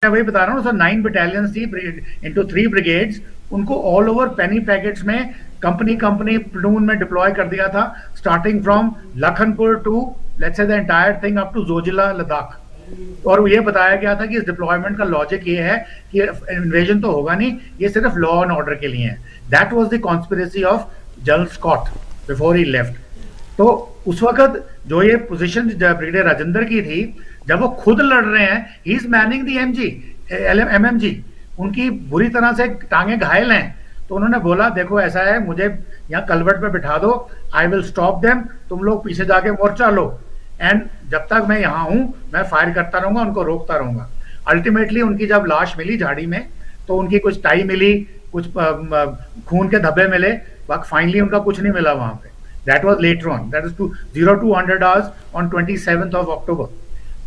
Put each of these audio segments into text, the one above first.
मैं वही बता रहा हूँ सर, 9 बटालियंस थी इंटू 3 ब्रिगेड्स, उनको ऑल ओवर पेनी पैकेट्स में कंपनी प्लून में डिप्लॉय कर दिया था, starting from Lakhanpur to let's say the entire thing up to Zojila Ladakh. और ये बताया गया था कि इस डिप्लॉयमेंट का लॉजिक ये है कि इन्वेजन तो होगा नहीं, ये सिर्फ लॉ एंड ऑर्डर के लिए है। That was the conspiracy of General Scott before he left. तो उस वक्त जो ये पोजीशन ब्रिगेडियर राजेंद्र की थी, जब वो खुद लड़ रहे हैं, he is Manning the MMG, उनकी बुरी तरह से टांगे घायल हैं, तो उन्होंने बोला देखो ऐसा है, मुझे यहाँ कलवर्ट पे बिठा दो, आई विल स्टॉप देम, तुम लोग पीछे जाके मोर्चा लो, एंड जब तक मैं यहाँ हूं मैं फायर करता रहूंगा, उनको रोकता रहूंगा। अल्टीमेटली उनकी जब लाश मिली झाड़ी में, तो उनकी कुछ टाई मिली, कुछ खून के धब्बे मिले, फाइनली उनका कुछ नहीं मिला वहां पे। That was later on. That is 0200 hours on 27th of October.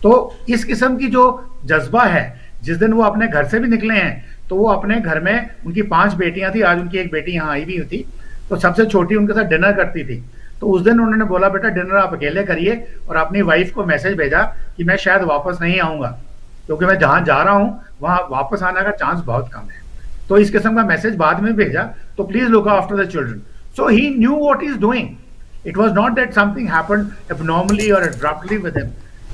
तो इस किस्म की जो जज्बा है, जिस दिन वो अपने घर से भी निकले हैं, तो वो अपने घर में, उनकी 5 बेटियां थी, आज उनकी एक बेटी यहाँ आई भी थी, तो सबसे छोटी उनके साथ डिनर करती थी। तो उस दिन उन्होंने बोला बेटा डिनर आप अकेले करिए, और अपनी वाइफ को मैसेज भेजा कि मैं शायद वापस नहीं आऊंगा, क्योंकि मैं जहां जा रहा हूं वहां वापस आने का चांस बहुत कम है। तो इस किस्म का मैसेज बाद में भेजा, तो please look after the children. So he knew what he is doing. It was not that something happened abnormally or abruptly with him.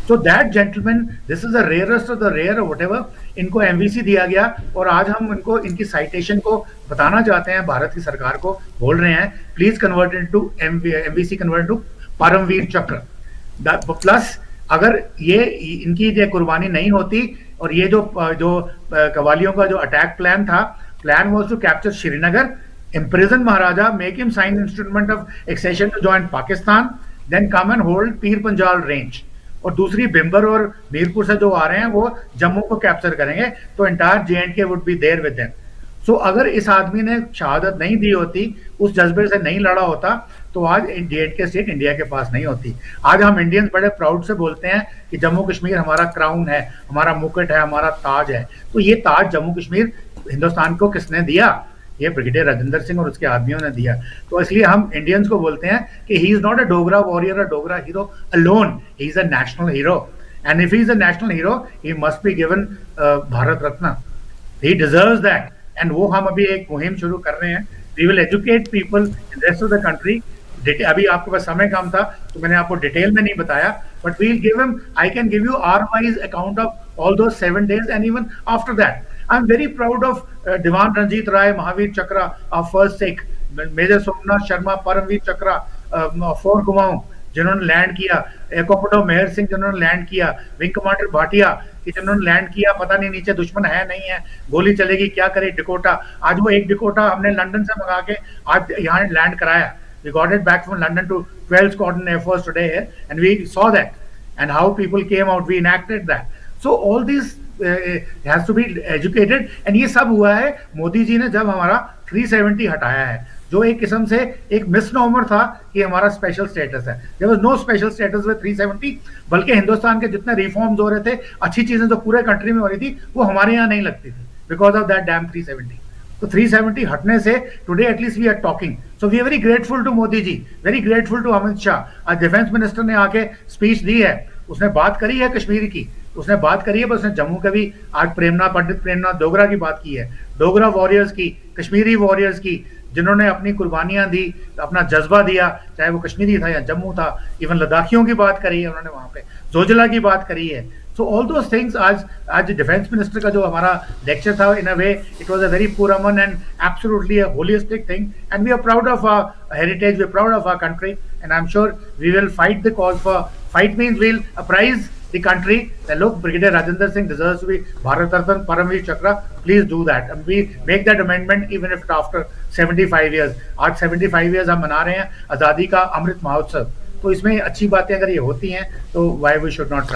So that gentleman, this is the rarest of the rare or whatever, इनको MVC दिया गया, और आज हम इनको इनकी citation को बताना चाहते हैं, भारत की सरकार को बोल रहे हैं please convert into MVC, convert into Paramvir Chakra. Plus अगर ये इनकी ये कुर्बानी नहीं होती, और ये जो कवालियों का जो अटैक प्लान था, plan was to capture Srinagar, imprison Maharaja, make him sign instrument of accession to join Pakistan, then come and hold Pir Panjal range, और दूसरी बिम्बर और मीरपुर से जो आ रहे हैं वो जम्मू को कैप्चर करेंगे, तो entire J&K would be there with them. So अगर इस आदमी ने शहादत नहीं दी होती, उस जज्बे से नहीं लड़ा होता, तो आज J&K स्टेट इंडिया के पास नहीं होती। आज हम इंडियंस बड़े प्राउड से बोलते हैं कि जम्मू कश्मीर हमारा क्राउन है, हमारा मुकुट है, हमारा ताज है। तो ये ताज जम्मू कश्मीर हिंदुस्तान को किसने दिया? ये ब्रिगेडियर राजेंद्र सिंह और उसके आदमियों ने दिया। तो इसलिए हम इंडियंस को बोलते हैं कि he is not a Dogra warrior, a Dogra hero alone, he is a national hero, and if he is a national hero he must be given Bharat Ratna, he deserves that. And वो हम अभी एक मुहिम शुरू कर रहे हैं, we will educate people in rest of the country. अभी आपके पास समय कम था तो मैंने आपको डिटेल में नहीं बताया, but we will give him, I can give you hour wise account of all those 7 days and even after that. I'm very proud of Diwan Ranjit Rai, Mahavir Chakra, our first Sikh, Major Somnath Sharma, Paramveer Chakra, 4 Kumaon जिन्होंने land किया, एकोपडो मेहर सिंह जिन्होंने land किया, wing commander Bhatia कि जिन्होंने land किया, पता नहीं नीचे दुश्मन है नहीं है, गोली चलेगी क्या करे डिकोटा। आज वो एक डिकोटा हमने लंदन से मंगा के आज यहाँ लैंड कराया। We got it back from London to 12 Squadron Air Force today here, and we saw that and how people came out. We enacted that. So all these has to be educated, and ये सब हुआ है मोदी जी ने जब हमारा 370 हटाया है, जो एक किस्म से एक मिसनॉमर था कि हमारा स्पेशल स्टेटस है। There was no special status with 370, बल्कि हिंदुस्तान के जितने रिफॉर्म्स हो रहे थे, अच्छी चीजें जो पूरे कंट्री में हो रही थी, वो हमारे यहाँ नहीं लगती थी बिकॉज ऑफ दैट डैम 370। तो 370 हटने से today at least we are talking. So we are very grateful to Modi ji, very grateful to Amit Shah. आज डिफेंस मिनिस्टर ने आके स्पीच दी है, उसने बात करी है कश्मीर की, उसने बात करी है, बस उसने जम्मू के भी आज पंडित प्रेमनाथ डोगरा की बात की है, डोगरा वॉरियर्स की, कश्मीरी वॉरियर्स की, जिन्होंने अपनी कुर्बानियां दी, अपना जज्बा दिया, चाहे वो कश्मीरी था या जम्मू था। इवन लद्दाखियों की बात करी है उन्होंने, वहां पे जोजिला की बात करी है। सो ऑल दोस थिंग्स आज डिफेंस मिनिस्टर का जो हमारा लेक्चर था, in a way it was a very पुरमन and absolutely a holistic thing, and we are proud of our heritage, we are proud of our country, and I am sure we will fight the cause for, fight means we will uprise the country that look, Brigadier Rajendra Singh deserves to be Bharat Ratna, Paramveer Chakra. Please do that, and we make that amendment even if after 75 years. आज 75 years हम मना रहे हैं आजादी का अमृत महोत्सव, तो इसमें अच्छी बातें अगर ये होती हैं तो why we should not try.